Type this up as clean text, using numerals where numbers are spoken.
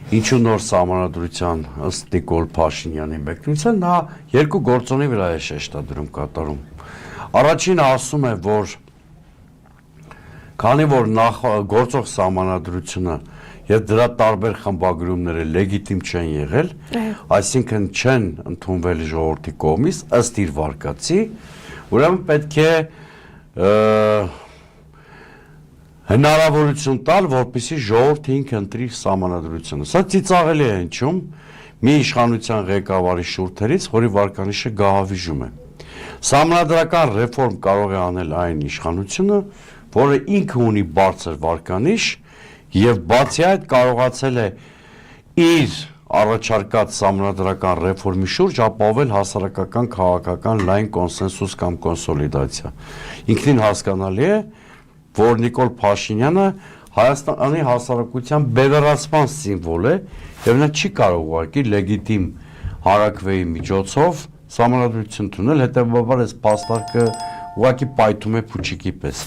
Ինչու նոր սահմանադրության ըստ Նիկոլ Փաշինյանի մեկնության նա երկու գործոնի վրա է շեշտադրում կատարում։ Առաջինը ասում է, որ քանի որ գործող սահմանադրությունը եւ դրա տարբեր խմբագրումները լեգիտիմ չեն եղել, այսինքն չեն ընդունվել ժողովրդի կողմից ըստ իր վարկածի, ուրեմն պետք է հնարավորություն տալ, որպեսզի ժողովուրդը ինքը ընտրի սահմանադրությունը։ Սա ծիծաղելի է հնչում մի իշխանության ղեկավարի շուրթերից, որի վարկանիշը գահավիժում է։ Սահմանադրական ռեֆորմ կարող է անել այն իշխանությունը, որը ինքը ունի բարձր վարկանիշ եւ բացի այդ կարողացել է իր առաջարկած սահմանադրական ռեֆորմի շուրջ ապահովել հասարակական քաղաքական լայն կոնսենսուս կամ կոնսոլիդացիա։ Ինքնին հասկանալի է, որ Նիկոլ Փաշինյանը Հայաստանի հասարակության բևեռացման սիմվոլ է եւ նա չի կարող ուղղակի լեգիտիմ հարակվեի միջոցով սահմանադրություն ընդունել, հետեւաբար այս փաստարկը ուղղակի պայթում է փուչիկի պես։